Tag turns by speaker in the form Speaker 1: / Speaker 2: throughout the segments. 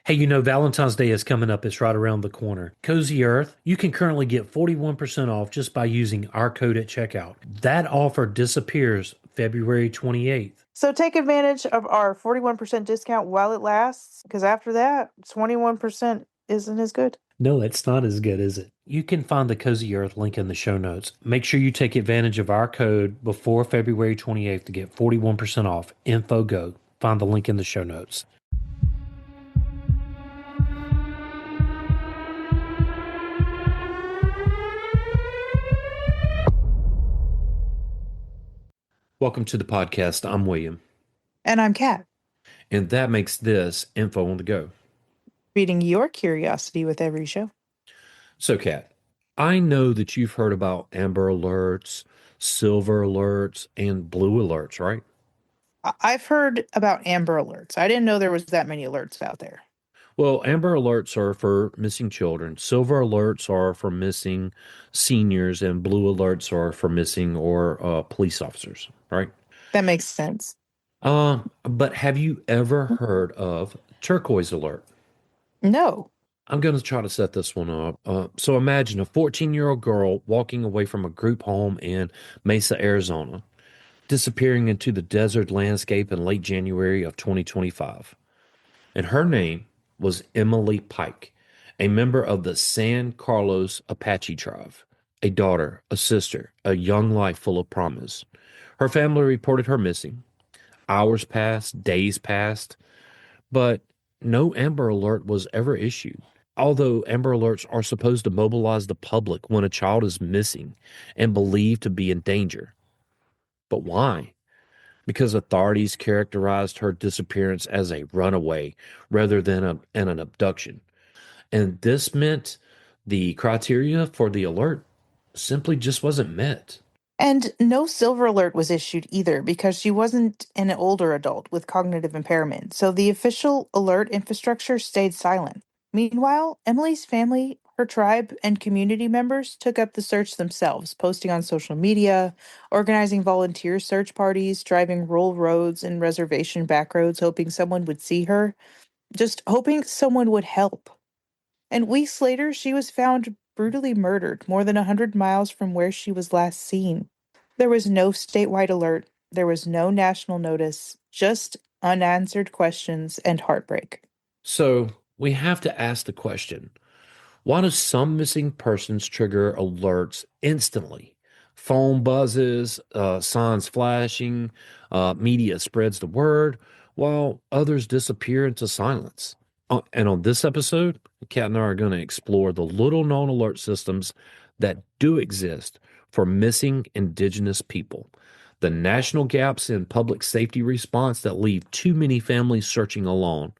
Speaker 1: Hey, Valentine's Day is coming up. It's right around the corner. Cozy Earth, you can currently get 41% off just by using our code at checkout. That offer disappears February 28th.
Speaker 2: So take advantage of our 41% discount while it lasts, because after that, 21% isn't as good.
Speaker 1: No, it's not as good, is it? You can find the Cozy Earth link in the show notes. Make sure you take advantage of our code before February 28th to get 41% off. InfoGo. Find the link in the show notes. Welcome to the podcast. I'm William,
Speaker 2: And I'm Kat,
Speaker 1: and that makes this Info on the Go.
Speaker 2: feeding your curiosity with every show.
Speaker 1: So, Kat, I know that you've heard about Amber Alerts, Silver Alerts, and Blue Alerts, right?
Speaker 2: I've heard about Amber Alerts. I didn't know there was that many alerts out there.
Speaker 1: Well, Amber Alerts are for missing children, Silver Alerts are for missing seniors, and Blue Alerts are for missing or police officers, right?
Speaker 2: That makes sense.
Speaker 1: But have you ever heard of Turquoise Alert?
Speaker 2: No.
Speaker 1: I'm going to try to set this one up. So imagine a 14-year-old girl walking away from a group home in Mesa, Arizona, disappearing into the desert landscape in late January of 2025. And her name was Emily Pike, a member of the San Carlos Apache tribe, a daughter, a sister, a young life full of promise. Her family reported her missing. Hours passed, days passed, but no Amber Alert was ever issued. Although Amber Alerts are supposed to mobilize the public when a child is missing and believed to be in danger. But why? Because authorities characterized her disappearance as a runaway rather than an abduction. And this meant the criteria for the alert simply just wasn't met.
Speaker 2: And no silver alert was issued either because she wasn't an older adult with cognitive impairment. So the official alert infrastructure stayed silent. Meanwhile, Emily's family, her tribe, and community members took up the search themselves, posting on social media, organizing volunteer search parties, driving rural roads and reservation back roads, hoping someone would see her, just hoping someone would help. And weeks later, she was found brutally murdered more than 100 miles from where she was last seen. There was no statewide alert, there was no national notice, just unanswered questions and heartbreak.
Speaker 1: So we have to ask the question, why do some missing persons trigger alerts instantly? Phone buzzes, signs flashing, media spreads the word, while others disappear into silence. And on this episode, Kat and I are going to explore the little known alert systems that do exist for missing Indigenous people, the national gaps in public safety response that leave too many families searching alone,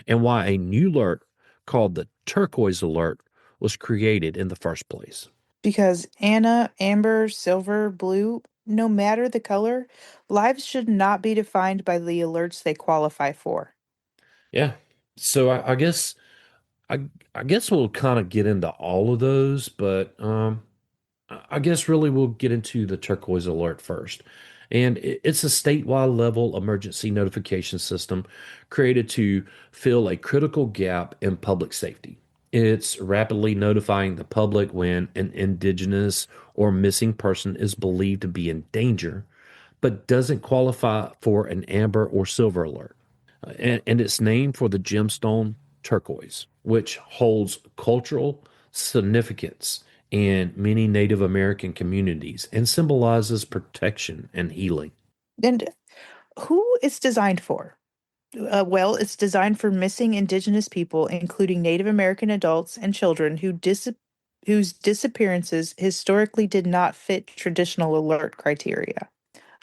Speaker 1: and why a new alert called the Turquoise Alert was created in the first place.
Speaker 2: Because Anna, amber, silver, blue, no matter the color, lives should not be defined by the alerts they qualify for.
Speaker 1: Yeah. So I, I guess we'll kind of get into all of those, but I guess really we'll get into the Turquoise Alert first. And it's a statewide level emergency notification system created to fill a critical gap in public safety. It's rapidly notifying the public when an indigenous or missing person is believed to be in danger, but doesn't qualify for an amber or silver alert. And it's named for the gemstone turquoise, which holds cultural significance in many Native American communities and symbolizes protection and healing.
Speaker 2: And who it's designed for? Well, it's designed for missing Indigenous people, including Native American adults and children whose disappearances historically did not fit traditional alert criteria.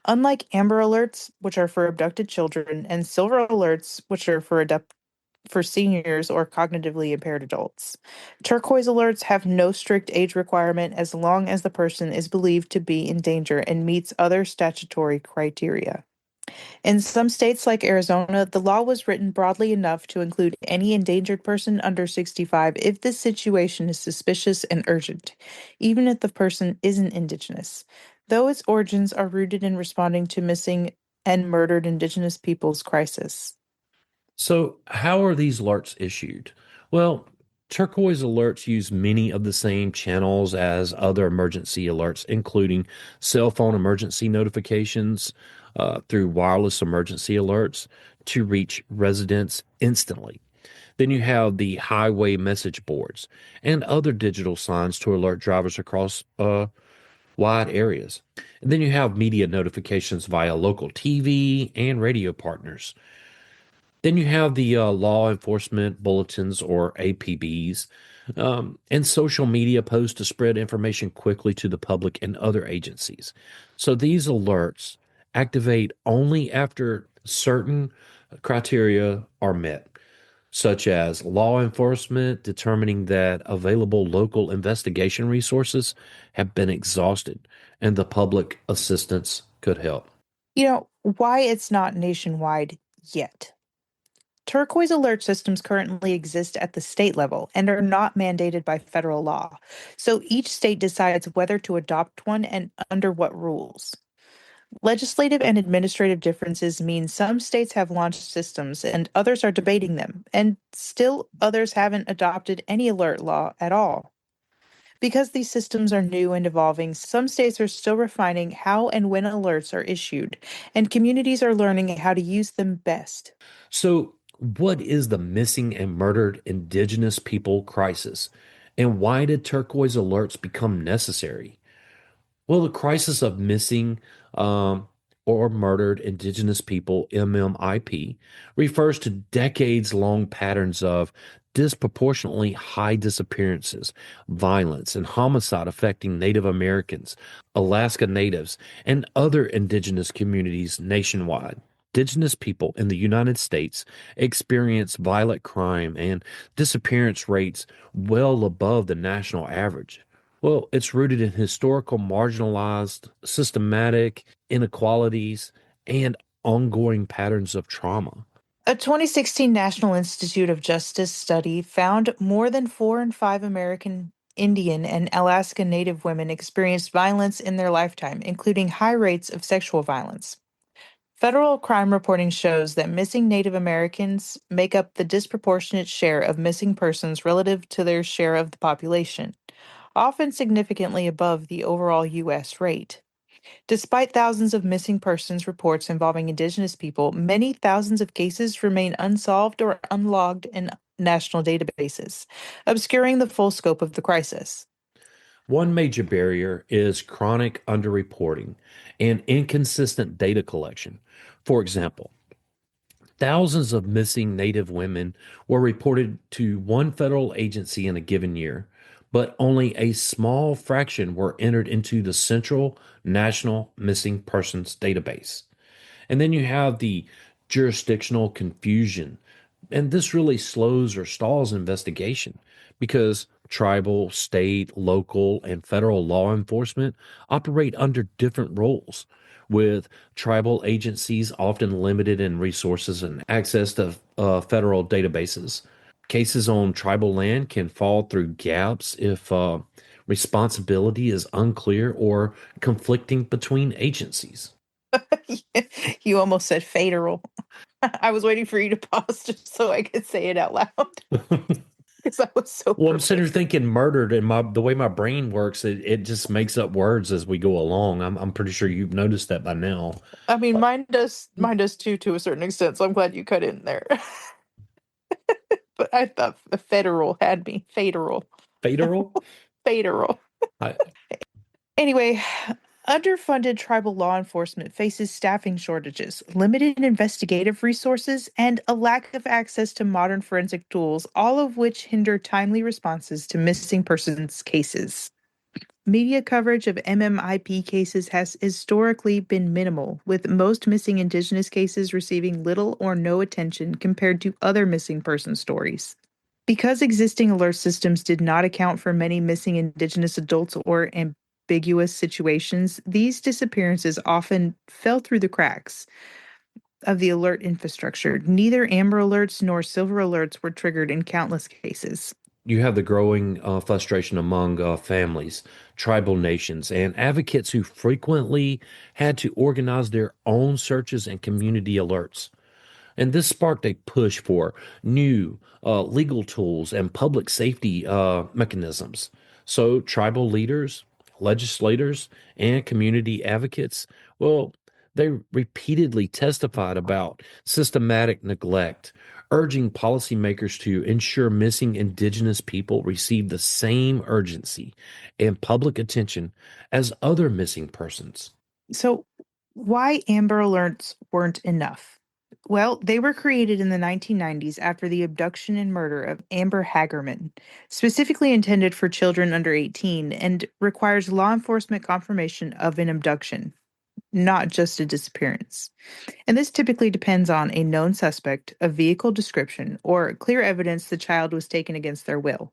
Speaker 2: Unlike Amber Alerts, which are for abducted children, and Silver Alerts, which are for seniors or cognitively impaired adults, Turquoise Alerts have no strict age requirement as long as the person is believed to be in danger and meets other statutory criteria. In some states like Arizona, the law was written broadly enough to include any endangered person under 65 if the situation is suspicious and urgent, even if the person isn't Indigenous, though its origins are rooted in responding to missing and murdered Indigenous peoples' crisis.
Speaker 1: So, how are these alerts issued? Well, Turquoise Alerts use many of the same channels as other emergency alerts, including cell phone emergency notifications through wireless emergency alerts to reach residents instantly. Then you have the highway message boards and other digital signs to alert drivers across wide areas. And then you have media notifications via local TV and radio partners. Then you have the law enforcement bulletins or APBs and social media posts to spread information quickly to the public and other agencies. So these alerts activate only after certain criteria are met, such as law enforcement determining that available local investigation resources have been exhausted and the public assistance could help.
Speaker 2: Why it's not nationwide yet. Turquoise alert systems currently exist at the state level and are not mandated by federal law. So each state decides whether to adopt one and under what rules. Legislative and administrative differences mean some states have launched systems and others are debating them, and still others haven't adopted any alert law at all. Because these systems are new and evolving, some states are still refining how and when alerts are issued, and communities are learning how to use them best.
Speaker 1: So, what is the missing and murdered Indigenous people crisis? And why did turquoise alerts become necessary? Well, the crisis of missing um, or murdered Indigenous people, MMIP, refers to decades long patterns of disproportionately high disappearances, violence, and homicide affecting Native Americans, Alaska Natives, and other Indigenous communities nationwide. Indigenous people in the United States experience violent crime and disappearance rates well above the national average. Well, it's rooted in historical, marginalized, systematic inequalities and ongoing patterns of trauma.
Speaker 2: A 2016 National Institute of Justice study found more than 4 in 5 American Indian and Alaska Native women experienced violence in their lifetime, including high rates of sexual violence. Federal crime reporting shows that missing Native Americans make up the disproportionate share of missing persons relative to their share of the population, often significantly above the overall U.S. rate. Despite thousands of missing persons reports involving Indigenous people, many thousands of cases remain unsolved or unlogged in national databases, obscuring the full scope of the crisis.
Speaker 1: One major barrier is chronic underreporting and inconsistent data collection. For example, thousands of missing Native women were reported to one federal agency in a given year, but only a small fraction were entered into the Central National Missing Persons Database. And then you have the jurisdictional confusion. And this really slows or stalls investigation because tribal, state, local, and federal law enforcement operate under different roles, with tribal agencies often limited in resources and access to federal databases. Cases on tribal land can fall through gaps if responsibility is unclear or conflicting between agencies.
Speaker 2: You almost said federal. I was waiting for you to pause just so I could say it out loud because I was so
Speaker 1: Well, I'm sitting here
Speaker 2: prepared.
Speaker 1: thinking murdered, and the way my brain works, it just makes up words as we go along. I'm pretty sure you've noticed that by now.
Speaker 2: I mean,
Speaker 1: Uh,
Speaker 2: mine does too, to a certain extent, so I'm glad you cut in there. But I thought the federal had me. Federal.
Speaker 1: Federal?
Speaker 2: Federal.
Speaker 1: I,
Speaker 2: Anyway, underfunded tribal law enforcement faces staffing shortages, limited investigative resources, and a lack of access to modern forensic tools, all of which hinder timely responses to missing persons cases. Media coverage of MMIP cases has historically been minimal, with most missing Indigenous cases receiving little or no attention compared to other missing person stories. Because existing alert systems did not account for many missing Indigenous adults or ambiguous situations, these disappearances often fell through the cracks of the alert infrastructure. Neither Amber Alerts nor Silver Alerts were triggered in countless cases.
Speaker 1: you have the growing frustration among families, tribal nations, and advocates who frequently had to organize their own searches and community alerts. And this sparked a push for new legal tools and public safety mechanisms. So, tribal leaders, legislators, and community advocates, well, they repeatedly testified about systematic neglect, urging policymakers to ensure missing Indigenous people receive the same urgency and public attention as other missing persons.
Speaker 2: So, why Amber Alerts weren't enough? Well, they were created in the 1990s after the abduction and murder of Amber Hagerman, specifically intended for children under 18, and requires law enforcement confirmation of an abduction, not just a disappearance. And this typically depends on a known suspect, a vehicle description, or clear evidence the child was taken against their will.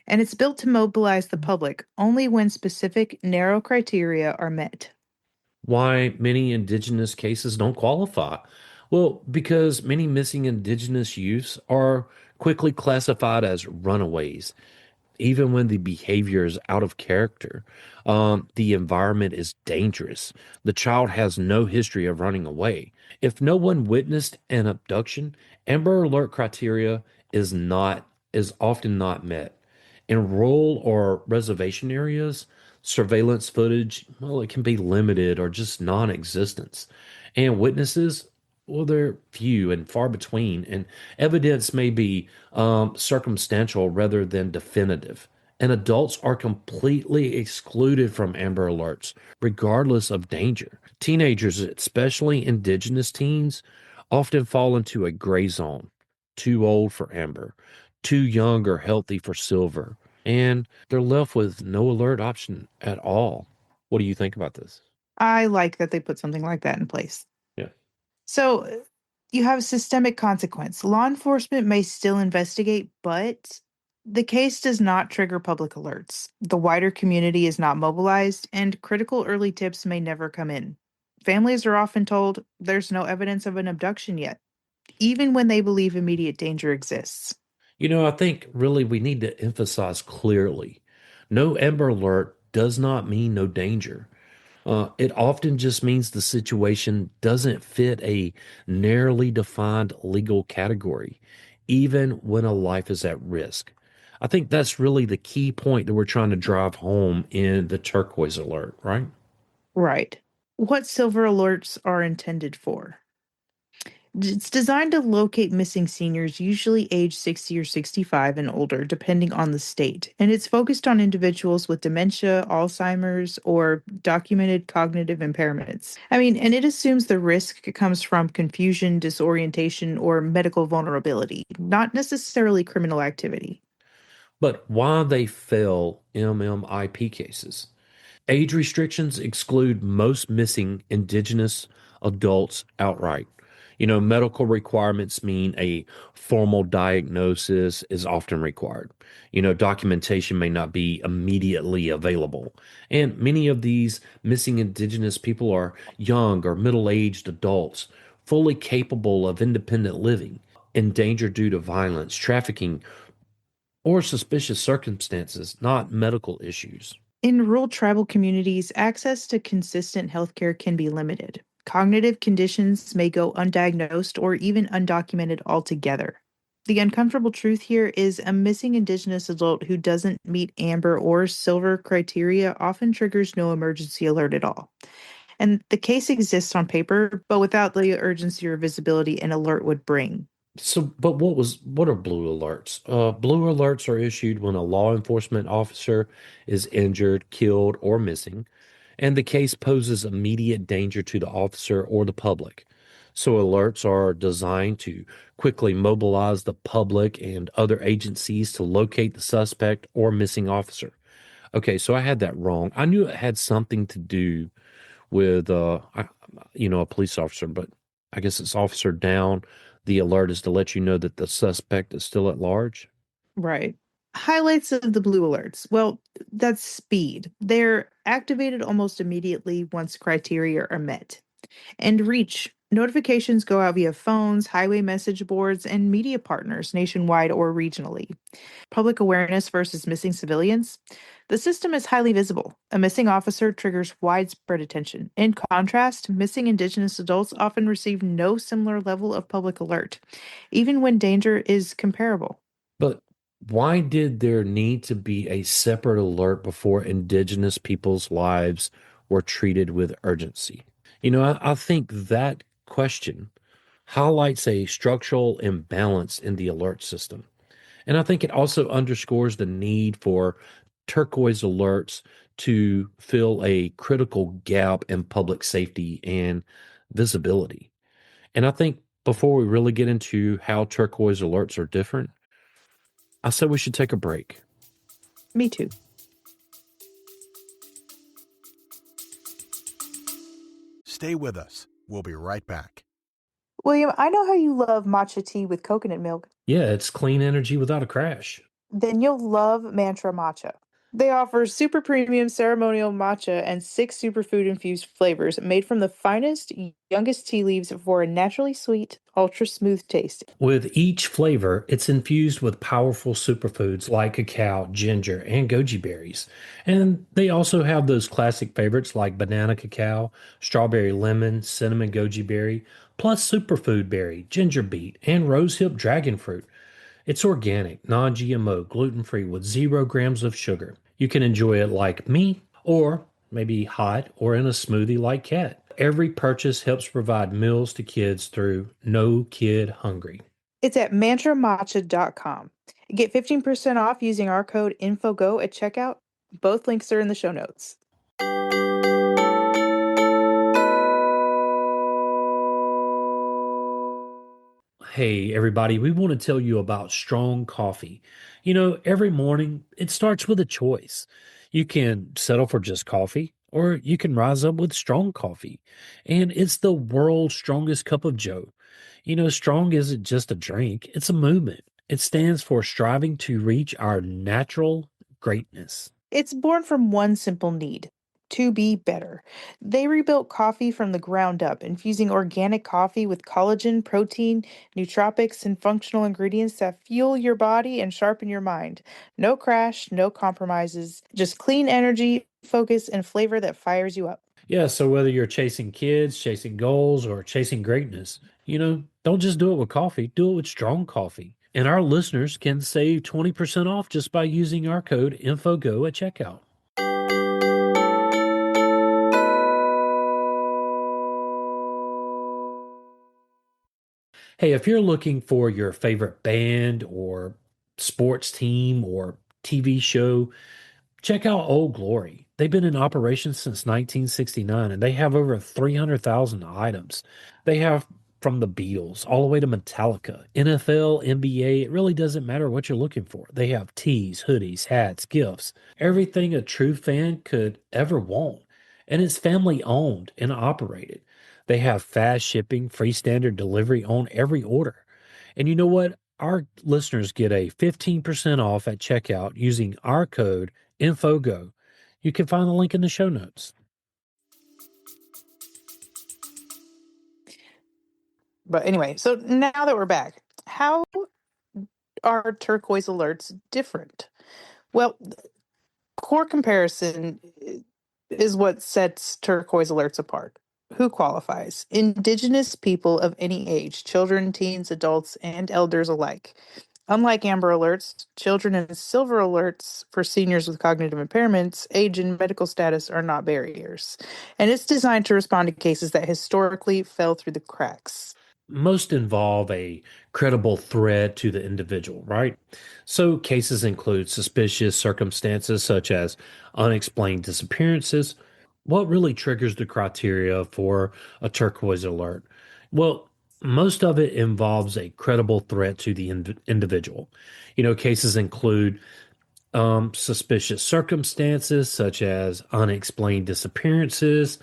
Speaker 2: And it's built to mobilize the public only when specific, narrow criteria are met.
Speaker 1: Why many indigenous cases don't qualify? Well, because many missing indigenous youths are quickly classified as runaways, even when the behavior is out of character. The environment is dangerous. The child has no history of running away. If no one witnessed an abduction, Amber Alert criteria is often not met. In rural or reservation areas, surveillance footage, well, it can be limited or just non-existent. And witnesses, well, they're few and far between, and evidence may be circumstantial rather than definitive. And adults are completely excluded from Amber Alerts, regardless of danger. Teenagers, especially indigenous teens, often fall into a gray zone. Too old for Amber, too young or healthy for silver, and they're left with no alert option at all. What do you think about this?
Speaker 2: I like that they put something like that in place.
Speaker 1: Yeah.
Speaker 2: So you have systemic consequence. Law enforcement may still investigate, but the case does not trigger public alerts. The wider community is not mobilized, and critical early tips may never come in. Families are often told there's no evidence of an abduction yet, even when they believe immediate danger exists.
Speaker 1: I think really we need to emphasize clearly no Amber Alert does not mean no danger. It often just means the situation doesn't fit a narrowly defined legal category, even when a life is at risk. I think that's really the key point that we're trying to drive home in the Turquoise Alert, right?
Speaker 2: Right. What silver alerts are intended for? It's designed to locate missing seniors, usually age 60 or 65 and older, depending on the state. And it's focused on individuals with dementia, Alzheimer's, or documented cognitive impairments. I mean, and it assumes the risk comes from confusion, disorientation, or medical vulnerability, not necessarily criminal activity.
Speaker 1: But why they fail MMIP cases? Age restrictions exclude most missing Indigenous adults outright. Medical requirements mean a formal diagnosis is often required. Documentation may not be immediately available. And many of these missing Indigenous people are young or middle-aged adults, fully capable of independent living, endangered due to violence, trafficking, or suspicious circumstances, not medical issues.
Speaker 2: In rural tribal communities, access to consistent healthcare can be limited. Cognitive conditions may go undiagnosed or even undocumented altogether. The uncomfortable truth here is a missing Indigenous adult who doesn't meet amber or silver criteria often triggers no emergency alert at all. And the case exists on paper, but without the urgency or visibility an alert would bring.
Speaker 1: So, but what are blue alerts? Blue alerts are issued when a law enforcement officer is injured, killed, or missing, and the case poses immediate danger to the officer or the public. So, alerts are designed to quickly mobilize the public and other agencies to locate the suspect or missing officer. Okay, so I had that wrong. I knew it had something to do with a police officer, but I guess it's officer down. The alert is to let you know that the suspect is still at large.
Speaker 2: Right. Highlights of the blue alerts. Well, that's speed. They're activated almost immediately once criteria are met. And reach. Notifications go out via phones, highway message boards, and media partners nationwide or regionally. Public awareness versus missing civilians. The system is highly visible. A missing officer triggers widespread attention. In contrast, missing Indigenous adults often receive no similar level of public alert, even when danger is comparable.
Speaker 1: But why did there need to be a separate alert before Indigenous people's lives were treated with urgency? I think that question highlights a structural imbalance in the alert system. And I think it also underscores the need for turquoise alerts to fill a critical gap in public safety and visibility. And I think before we really get into how turquoise alerts are different, I said we should take a break.
Speaker 2: Me too.
Speaker 3: Stay with us. We'll be right back.
Speaker 2: William, I know how you love matcha tea with coconut milk.
Speaker 1: Yeah, it's clean energy without a crash.
Speaker 2: Then you'll love Mantra Matcha. They offer super premium ceremonial matcha and 6 superfood infused flavors made from the finest, youngest tea leaves for a naturally sweet, ultra smooth taste.
Speaker 1: With each flavor, it's infused with powerful superfoods like cacao, ginger, and goji berries. And they also have those classic favorites like banana cacao, strawberry lemon, cinnamon goji berry, plus superfood berry, ginger beet, and rosehip dragon fruit. It's organic, non GMO, gluten free with 0 grams of sugar. You can enjoy it like me, or maybe hot or in a smoothie like Cat. Every purchase helps provide meals to kids through No Kid Hungry.
Speaker 2: It's at mantramatcha.com. Get 15% off using our code INFOGO at checkout. Both links are in the show notes.
Speaker 1: Hey, everybody, we want to tell you about strong coffee. Every morning it starts with a choice. You can settle for just coffee, or you can rise up with strong coffee. And it's the world's strongest cup of joe. Strong isn't just a drink, it's a movement. It stands for striving to reach our natural greatness.
Speaker 2: It's born from one simple need: to be better. They rebuilt coffee from the ground up, infusing organic coffee with collagen, protein, nootropics, and functional ingredients that fuel your body and sharpen your mind. No crash, no compromises, just clean energy, focus, and flavor that fires you up.
Speaker 1: Yeah, so whether you're chasing kids, chasing goals, or chasing greatness, don't just do it with coffee, do it with strong coffee. And our listeners can save 20% off just by using our code INFOGO at checkout. Hey, if you're looking for your favorite band or sports team or TV show, check out Old Glory. They've been in operation since 1969 and they have over 300,000 items. They have from the Beatles all the way to Metallica, NFL, NBA. It really doesn't matter what you're looking for. They have tees, hoodies, hats, gifts, everything a true fan could ever want. And it's family owned and operated. They have fast shipping, free standard delivery on every order. And you know what? Our listeners get a 15% off at checkout using our code INFOGO. You can find the link in the show notes.
Speaker 2: But anyway, so now that we're back, how are turquoise alerts different? Well, core comparison is what sets turquoise alerts apart. Who qualifies? Indigenous people of any age, children, teens, adults, and elders alike. Unlike Amber Alerts, children and Silver Alerts for seniors with cognitive impairments, age and medical status are not barriers. And it's designed to respond to cases that historically fell through the cracks.
Speaker 1: Most involve a credible threat to the individual, right? So cases include suspicious circumstances such as unexplained disappearances. What really triggers the criteria for a turquoise alert? Well, most of it involves a credible threat to the individual. Cases include suspicious circumstances such as unexplained disappearances,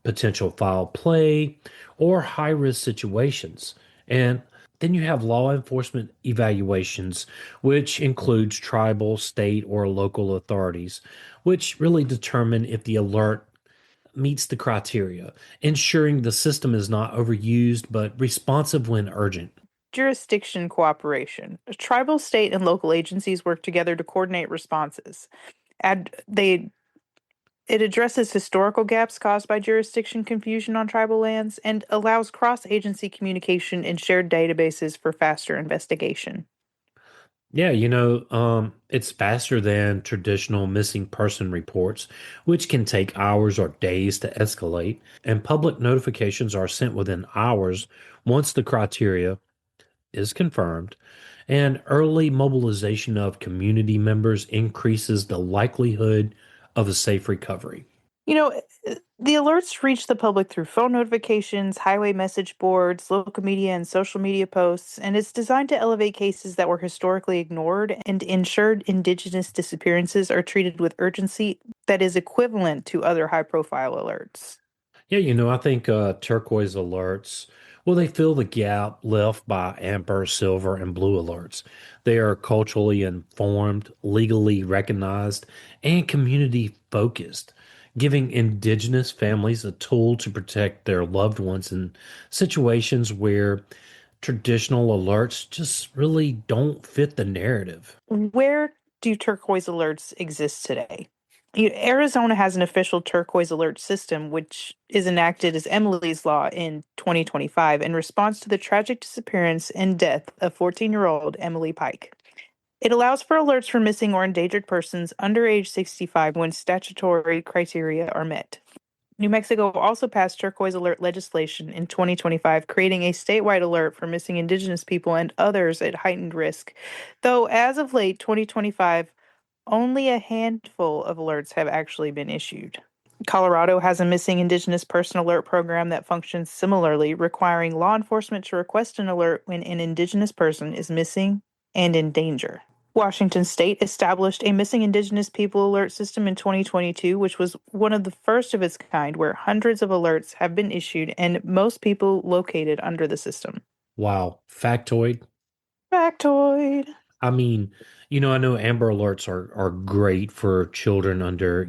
Speaker 1: potential foul play, or high risk situations. And then you have law enforcement evaluations, which includes tribal, state, or local authorities, which really determine if the alert meets the criteria, ensuring the system is not overused but responsive when urgent.
Speaker 2: Jurisdiction cooperation. Tribal, state, and local agencies work together to coordinate responses. They It addresses historical gaps caused by jurisdiction confusion on tribal lands and allows cross-agency communication in shared databases for faster investigation.
Speaker 1: Yeah, it's faster than traditional missing person reports, which can take hours or days to escalate, and public notifications are sent within hours once the criteria is confirmed, and early mobilization of community members increases the likelihood of a safe recovery.
Speaker 2: The alerts reach the public through phone notifications, highway message boards, local media, and social media posts, and it's designed to elevate cases that were historically ignored and ensure Indigenous disappearances are treated with urgency that is equivalent to other high-profile alerts.
Speaker 1: Yeah, I think turquoise alerts, well, they fill the gap left by amber, silver, and blue alerts. They are culturally informed, legally recognized, and community focused, giving Indigenous families a tool to protect their loved ones in situations where traditional alerts just really don't fit the narrative.
Speaker 2: Where do turquoise alerts exist today? Arizona has an official turquoise alert system, which is enacted as Emily's Law in 2025 in response to the tragic disappearance and death of 14-year-old Emily Pike. It allows for alerts for missing or endangered persons under age 65 when statutory criteria are met. New Mexico also passed turquoise alert legislation in 2025, creating a statewide alert for missing Indigenous people and others at heightened risk. Though as of late 2025, only a handful of alerts have actually been issued. Colorado has a missing Indigenous person alert program that functions similarly, requiring law enforcement to request an alert when an Indigenous person is missing and in danger. Washington State established a missing Indigenous people alert system in 2022, which was one of the first of its kind, where hundreds of alerts have been issued and most people located under the system.
Speaker 1: Wow, factoid.
Speaker 2: Factoid.
Speaker 1: I mean, I know Amber Alerts are great for children under,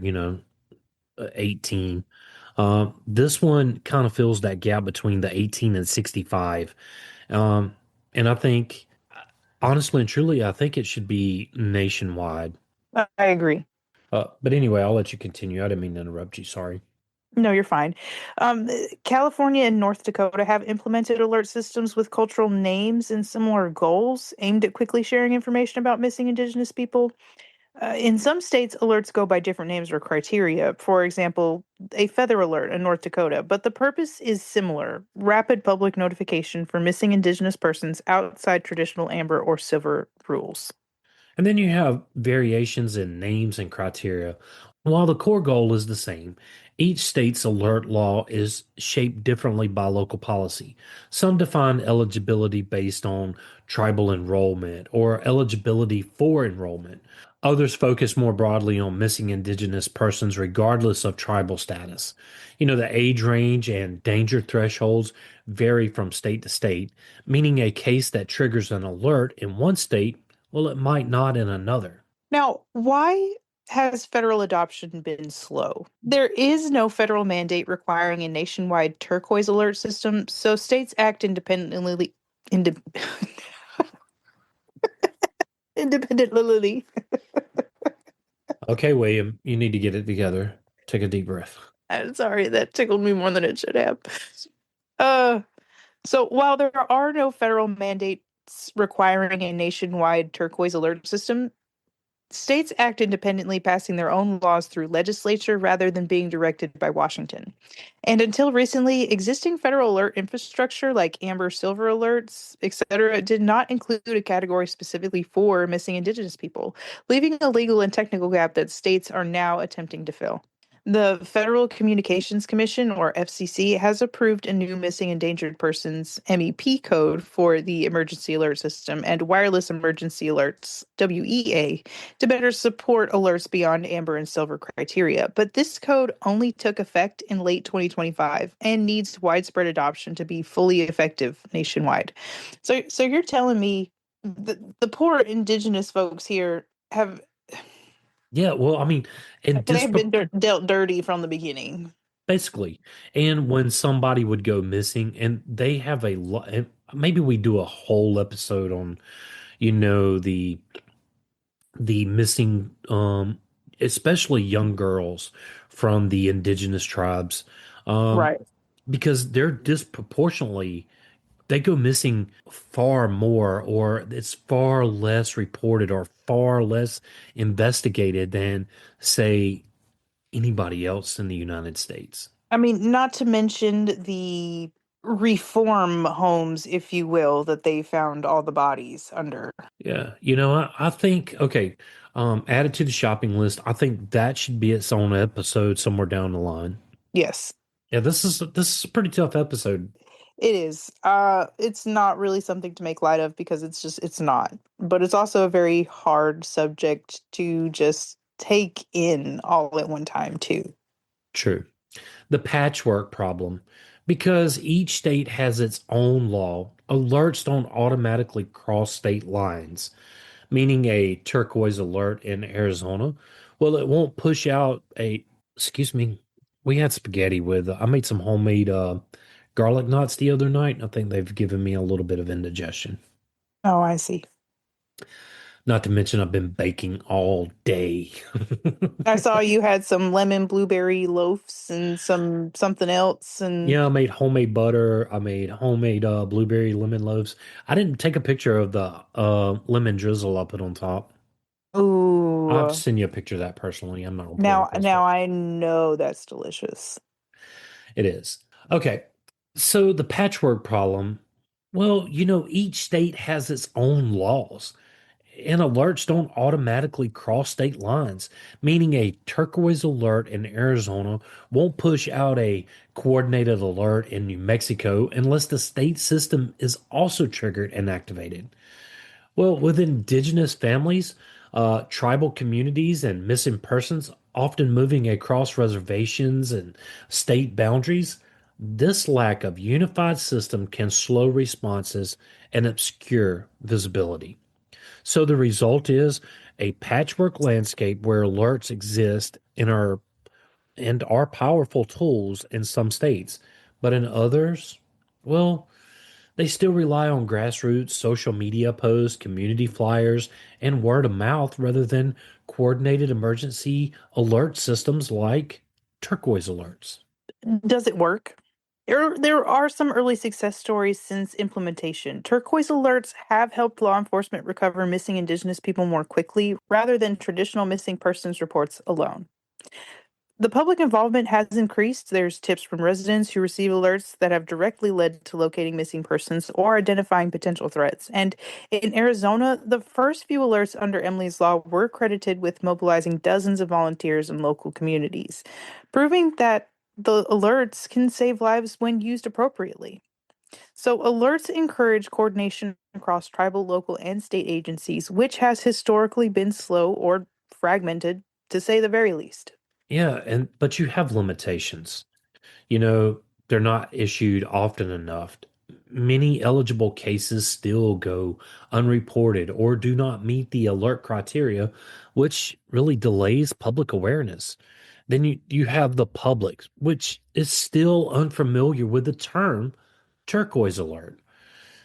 Speaker 1: 18. This one kind of fills that gap between the 18 and 65. Um, and I think, honestly and truly, I think it should be nationwide.
Speaker 2: I agree.
Speaker 1: But anyway, I'll let you continue. I didn't mean to interrupt you. Sorry.
Speaker 2: No, you're fine. California and North Dakota have implemented alert systems with cultural names and similar goals aimed at quickly sharing information about missing Indigenous people. In some states, alerts go by different names or criteria. For example, a feather alert in North Dakota, but the purpose is similar: rapid public notification for missing Indigenous persons outside traditional amber or silver rules.
Speaker 1: And then you have variations in names and criteria. While the core goal is the same, each state's alert law is shaped differently by local policy. Some define eligibility based on tribal enrollment or eligibility for enrollment. Others focus more broadly on missing Indigenous persons regardless of tribal status. The age range and danger thresholds vary from state to state, meaning a case that triggers an alert in one state, well, it might not in another.
Speaker 2: Now, why has federal adoption been slow? There is no federal mandate requiring a nationwide turquoise alert system, so states act independently. Inde- independently.
Speaker 1: Okay, William, you need to get it together. Take a deep breath.
Speaker 2: I'm sorry, that tickled me more than it should have. Uh, so while there are no federal mandates requiring a nationwide turquoise alert system, states act independently, passing their own laws through legislature rather than being directed by Washington. And until recently, existing federal alert infrastructure like Amber Silver alerts, etc., did not include a category specifically for missing Indigenous people, leaving a legal and technical gap that states are now attempting to fill. The Federal Communications Commission, or FCC, has approved a new missing endangered persons MEP code for the emergency alert system and wireless emergency alerts, WEA, to better support alerts beyond amber and silver criteria. But this code only took effect in late 2025 and needs widespread adoption to be fully effective nationwide. So you're telling me the poor Indigenous folks here have
Speaker 1: Yeah, well, I mean, and
Speaker 2: they've been dealt dirty from the beginning.
Speaker 1: basically. And when somebody would go missing, and they have a lot, maybe we do a whole episode on, the missing, especially young girls from the indigenous tribes, um,
Speaker 2: Right.
Speaker 1: because they're disproportionately, they go missing far more, or it's far less reported or far less investigated than, say, anybody else in the United States.
Speaker 2: I mean, not to mention the reform homes, if you will, that they found all the bodies under.
Speaker 1: Yeah, I think okay, add it to the shopping list. I think that should be its own episode somewhere down the line.
Speaker 2: Yes,
Speaker 1: Yeah, this is a pretty tough episode.
Speaker 2: it is. It's not really something to make light of because it's not. But it's also a very hard subject to just take in all at one time, too.
Speaker 1: True. The patchwork problem, because each state has its own law. Alerts don't automatically cross state lines, meaning a turquoise alert in Arizona. Well, it won't push out a, excuse me, we had spaghetti with, I made some homemade garlic knots the other night, and I think they've given me a little bit of indigestion.
Speaker 2: Oh, I see.
Speaker 1: Not to mention, I've been baking all day.
Speaker 2: I saw you had some lemon blueberry loaves and something else and
Speaker 1: Yeah, I made homemade butter. I made homemade blueberry lemon loaves. I didn't take a picture of the lemon drizzle I put on top. I'll have to
Speaker 2: ooh.
Speaker 1: send you a picture of that personally. I'm not gonna put it on
Speaker 2: Now
Speaker 1: Facebook.
Speaker 2: I know that's delicious.
Speaker 1: It is. Okay. So the patchwork problem, well, each state has its own laws, and alerts don't automatically cross state lines, meaning a turquoise alert in Arizona won't push out a coordinated alert in New Mexico unless the state system is also triggered and activated. Well, with indigenous families, tribal communities, and missing persons often moving across reservations and state boundaries, this lack of unified system can slow responses and obscure visibility. So the result is a patchwork landscape where alerts exist and are powerful tools in some states, but in others, well, they still rely on grassroots social media posts, community flyers, and word of mouth rather than coordinated emergency alert systems like turquoise alerts.
Speaker 2: Does it work? There are some early success stories since implementation. Turquoise alerts have helped law enforcement recover missing Indigenous people more quickly rather than traditional missing persons reports alone. The public involvement has increased. There's tips from residents who receive alerts that have directly led to locating missing persons or identifying potential threats. And in Arizona, the first few alerts under Emily's Law were credited with mobilizing dozens of volunteers in local communities, proving that the alerts can save lives when used appropriately. So, alerts encourage coordination across tribal, local, and state agencies, which has historically been slow or fragmented, to say the very least.
Speaker 1: Yeah, but you have limitations. You know, they're not issued often enough. Many eligible cases still go unreported or do not meet the alert criteria, which really delays public awareness. Then you have the public, which is still unfamiliar with the term turquoise alert.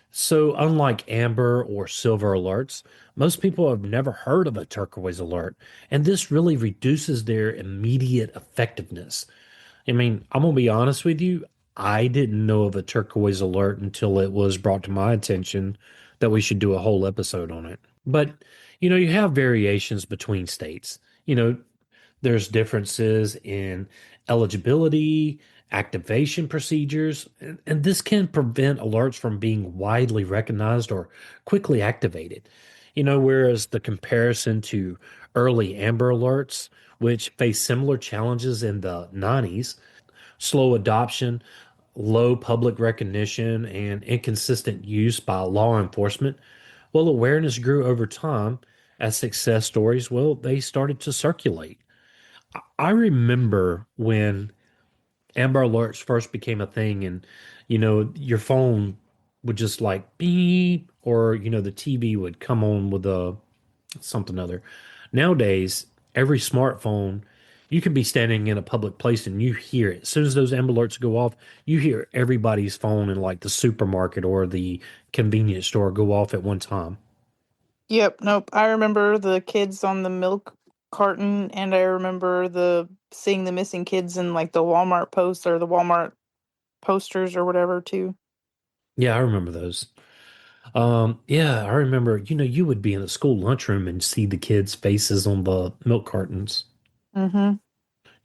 Speaker 1: So, unlike amber or silver alerts, most people have never heard of a turquoise alert, and this really reduces their immediate effectiveness. I mean, I'm gonna be honest with you. I didn't know of a turquoise alert until it was brought to my attention that we should do a whole episode on it. But, you have variations between states. There's differences in eligibility, activation procedures, and this can prevent alerts from being widely recognized or quickly activated. Whereas the comparison to early Amber alerts, which faced similar challenges in the 90s, slow adoption, low public recognition, and inconsistent use by law enforcement, well, awareness grew over time as success stories, well, they started to circulate. I remember when Amber Alerts first became a thing, and your phone would just like beep, or the TV would come on with a something other. Nowadays, every smartphone You could be standing in a public place and you hear it. As soon as those Amber Alerts go off, you hear everybody's phone in like the supermarket or the convenience store go off at one time.
Speaker 2: Yep, nope. I remember the kids on the milk carton, and I remember the seeing the missing kids in like the Walmart posts or the Walmart posters or whatever too.
Speaker 1: Yeah, I remember those. Yeah, I remember, you would be in a school lunchroom and see the kids' faces on the milk cartons.
Speaker 2: Mm-hmm.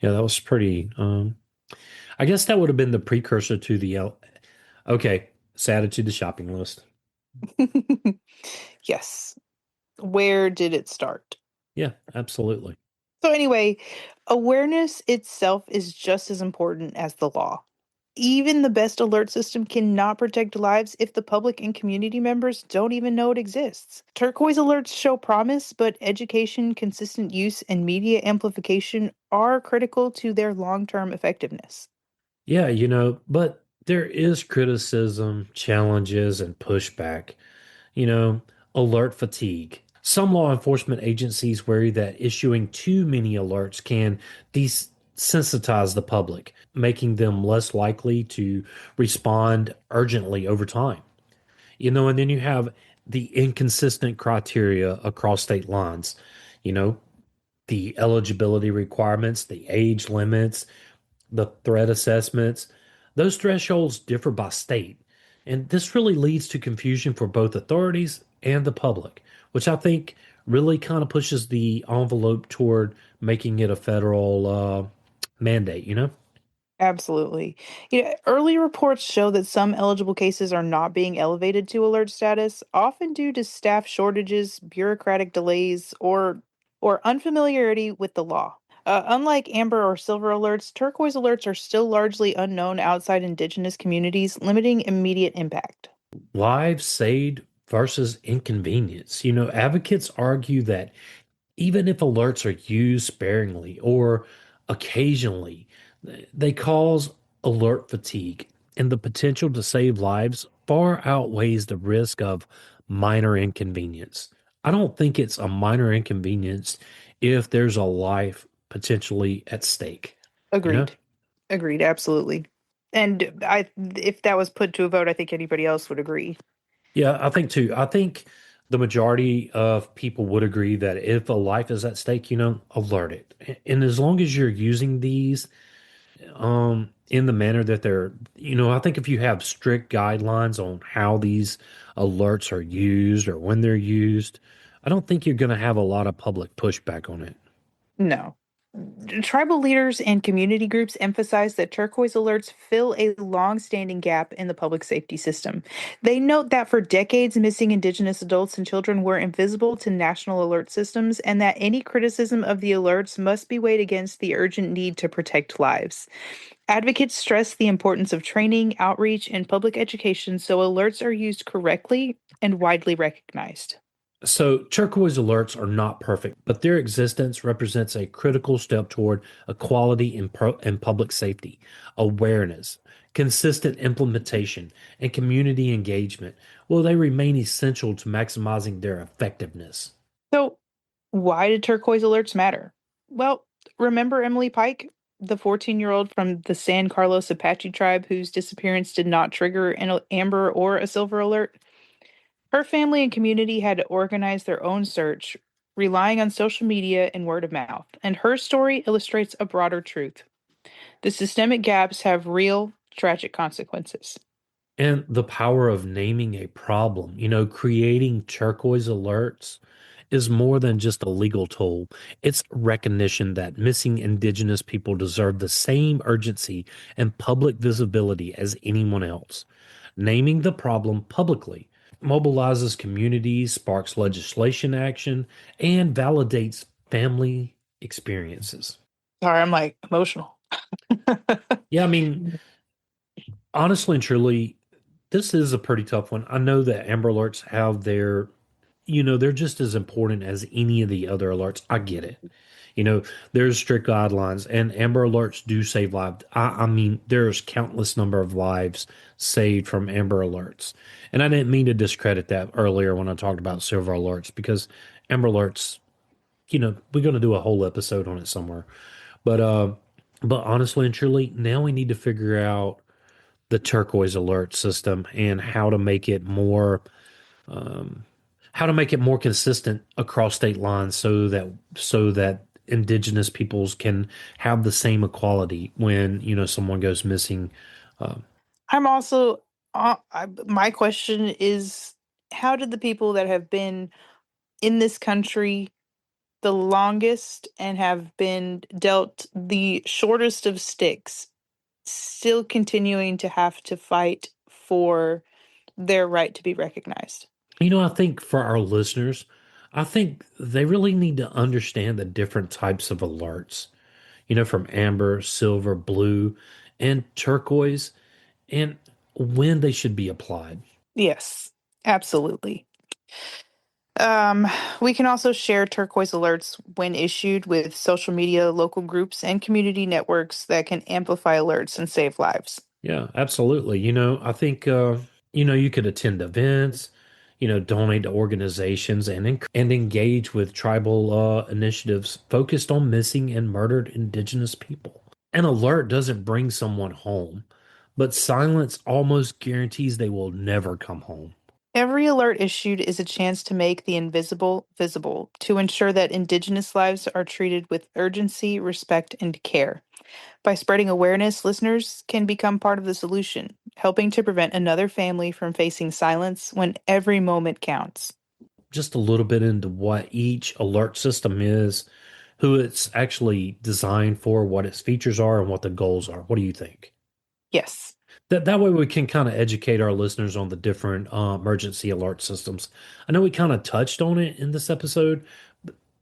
Speaker 1: Yeah, that was pretty, I guess that would have been the precursor to okay, it's added to the shopping list.
Speaker 2: Yes. Where did it start?
Speaker 1: Yeah, absolutely.
Speaker 2: So anyway, awareness itself is just as important as the law. Even the best alert system cannot protect lives if the public and community members don't even know it exists. Turquoise alerts show promise, but education, consistent use, and media amplification are critical to their long-term effectiveness.
Speaker 1: Yeah, but there is criticism, challenges, and pushback. You know, alert fatigue. Some law enforcement agencies worry that issuing too many alerts can desensitize the public, making them less likely to respond urgently over time. And then you have the inconsistent criteria across state lines, you know, the eligibility requirements, the age limits, the threat assessments. Those thresholds differ by state. And this really leads to confusion for both authorities and the public, which I think really kind of pushes the envelope toward making it a federal mandate.
Speaker 2: Absolutely. Early reports show that some eligible cases are not being elevated to alert status, often due to staff shortages, bureaucratic delays, or unfamiliarity with the law. Unlike amber or silver alerts, turquoise alerts are still largely unknown outside indigenous communities, limiting immediate impact.
Speaker 1: Lives saved versus inconvenience. Advocates argue that even if alerts are used sparingly or occasionally, they cause alert fatigue, and the potential to save lives far outweighs the risk of minor inconvenience. I don't think it's a minor inconvenience if there's a life potentially at stake, you know?
Speaker 2: Agreed. Agreed, absolutely. And if that was put to a vote, I think anybody else would agree.
Speaker 1: Yeah, I think too. I think the majority of people would agree that if a life is at stake, alert it. And as long as you're using these in the manner that I think if you have strict guidelines on how these alerts are used or when they're used, I don't think you're going to have a lot of public pushback on it.
Speaker 2: No. Tribal leaders and community groups emphasize that turquoise alerts fill a long-standing gap in the public safety system. They note that for decades, missing Indigenous adults and children were invisible to national alert systems, and that any criticism of the alerts must be weighed against the urgent need to protect lives. Advocates stress the importance of training, outreach, and public education so alerts are used correctly and widely recognized.
Speaker 1: So, turquoise alerts are not perfect, but their existence represents a critical step toward equality in public safety, awareness, consistent implementation, and community engagement. Well, they remain essential to maximizing their effectiveness.
Speaker 2: So, why did turquoise alerts matter? Well, remember Emily Pike, the 14-year-old from the San Carlos Apache tribe whose disappearance did not trigger an amber or a silver alert? Her family and community had to organize their own search, relying on social media and word of mouth. And her story illustrates a broader truth. The systemic gaps have real, tragic consequences.
Speaker 1: And the power of naming a problem, creating turquoise alerts is more than just a legal tool. It's recognition that missing Indigenous people deserve the same urgency and public visibility as anyone else. Naming the problem publicly mobilizes communities, sparks legislation action, and validates family experiences.
Speaker 2: Sorry, I'm like emotional.
Speaker 1: Yeah, I mean, honestly and truly, this is a pretty tough one. I know that Amber Alerts have they're just as important as any of the other alerts. I get it. There's strict guidelines, and Amber Alerts do save lives. I mean, there's countless number of lives saved from Amber Alerts. And I didn't mean to discredit that earlier when I talked about Silver Alerts because Amber Alerts, we're going to do a whole episode on it somewhere. But but honestly and truly, now we need to figure out the turquoise alert system and um, how to make it more consistent across state lines so that indigenous peoples can have the same equality when, someone goes missing. Uh,
Speaker 2: I'm also, my question is, how did the people that have been in this country the longest and have been dealt the shortest of sticks still continuing to have to fight for their right to be recognized?
Speaker 1: I think for our listeners, I think they really need to understand the different types of alerts, from amber, silver, blue, and turquoise, and when they should be applied.
Speaker 2: Yes, absolutely. Um, we can also share turquoise alerts when issued with social media, local groups, and community networks that can amplify alerts and save lives.
Speaker 1: Yeah, absolutely. I think you could attend events, donate to organizations and engage with tribal initiatives focused on missing and murdered indigenous people. An alert doesn't bring someone home, but silence almost guarantees they will never come home.
Speaker 2: Every alert issued is a chance to make the invisible visible, to ensure that Indigenous lives are treated with urgency, respect, and care. By spreading awareness, listeners can become part of the solution, helping to prevent another family from facing silence when every moment counts.
Speaker 1: Just a little bit into what each alert system is, who it's actually designed for, what its features are, and what the goals are. What do you think?
Speaker 2: Yes.
Speaker 1: That way we can kind of educate our listeners on the different emergency alert systems. I know we kind of touched on it in this episode,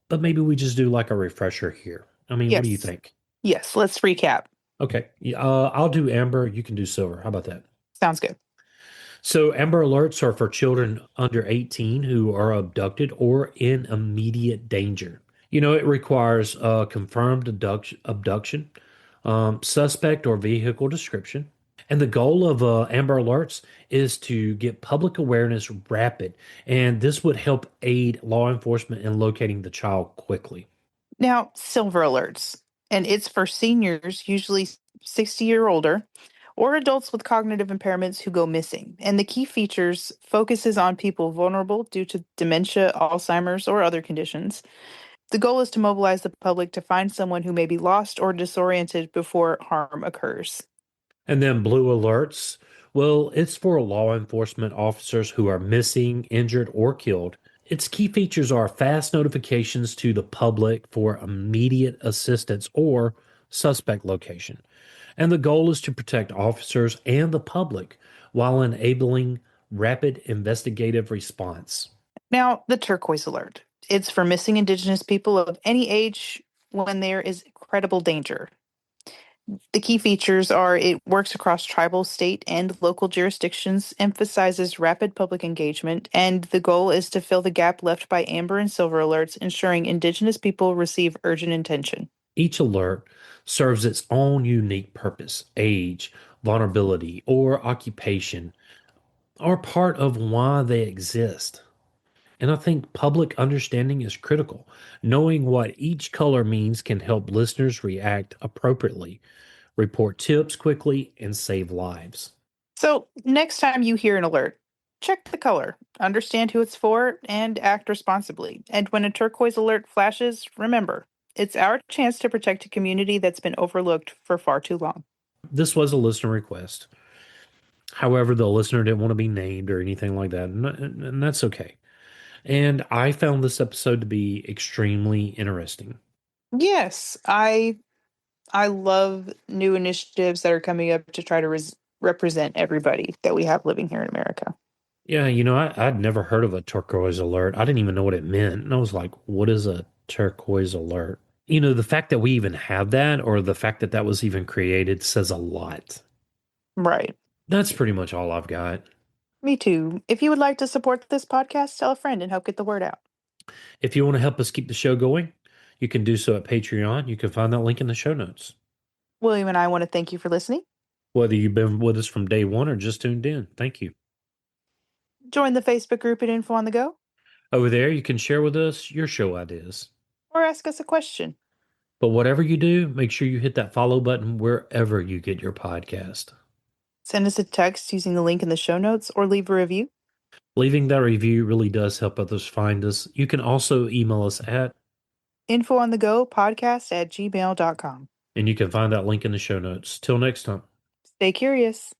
Speaker 1: but maybe we just do like a refresher here. I mean, what do you
Speaker 2: Yes.
Speaker 1: think?
Speaker 2: Yes. Let's recap.
Speaker 1: Okay, yeah, I'll do amber. You can do silver. How about that?
Speaker 2: Sounds good.
Speaker 1: So amber alerts are for children under 18 who are abducted or in immediate danger. It requires a confirmed abduction, suspect or vehicle description. And the goal of Amber Alerts is to get public awareness rapid, and this would help aid law enforcement in locating the child quickly.
Speaker 2: Now, silver alerts, and it's for seniors, usually 60 or older, or adults with cognitive impairments who go missing. And the key features focuses on people vulnerable due to dementia, Alzheimer's, or other conditions. The goal is to mobilize the public to find someone who may be lost or disoriented before harm occurs.
Speaker 1: And then Blue Alerts, well, it's for law enforcement officers who are missing, injured, or killed. Its key features are fast notifications to the public for immediate assistance or suspect location. And the goal is to protect officers and the public while enabling rapid investigative response.
Speaker 2: Now, the turquoise alert. It's for missing Indigenous people of any age when there is credible danger. The key features are it works across tribal, state, and local jurisdictions, emphasizes rapid public engagement, and the goal is to fill the gap left by amber and silver alerts, ensuring Indigenous people receive urgent attention.
Speaker 1: Each alert serves its own unique purpose. Age, vulnerability, or occupation are part of why they exist. And I think public understanding is critical. Knowing what each color means can help listeners react appropriately, report tips quickly, and save lives.
Speaker 2: So, next time you hear an alert, check the color, understand who it's for, and act responsibly. And when a turquoise alert flashes, remember, it's our chance to protect a community that's been overlooked for far too long.
Speaker 1: This was a listener request. However, the listener didn't want to be named or anything like that, and that's okay. And I found this episode to be extremely interesting.
Speaker 2: Yes, I love new initiatives that are coming up to try to represent everybody that we have living here in America.
Speaker 1: Yeah, I'd never heard of a turquoise alert. I didn't even know what it meant. And I was like, what is a turquoise alert? The fact that we even have that or the fact that that was even created says a lot.
Speaker 2: Right.
Speaker 1: That's pretty much all I've got.
Speaker 2: Me too. If you would like to support this podcast, tell a friend and help get the word out.
Speaker 1: If you want to help us keep the show going, you can do so at Patreon. You can find that link in the show notes.
Speaker 2: William and I want to thank you for listening.
Speaker 1: Whether you've been with us from day one or just tuned in, thank you.
Speaker 2: Join the Facebook group at Info on the Go
Speaker 1: Over there, you can share with us your show ideas.
Speaker 2: or ask us a question.
Speaker 1: But whatever you do, make sure you hit that follow button wherever you get your podcast.
Speaker 2: Send us a text using the link in the show notes or leave a review.
Speaker 1: Leaving that review really does help others find us. You can also email us at
Speaker 2: infoonthegopodcast@gmail.com.
Speaker 1: and you can find that link in the show notes. Till next time.
Speaker 2: Stay curious.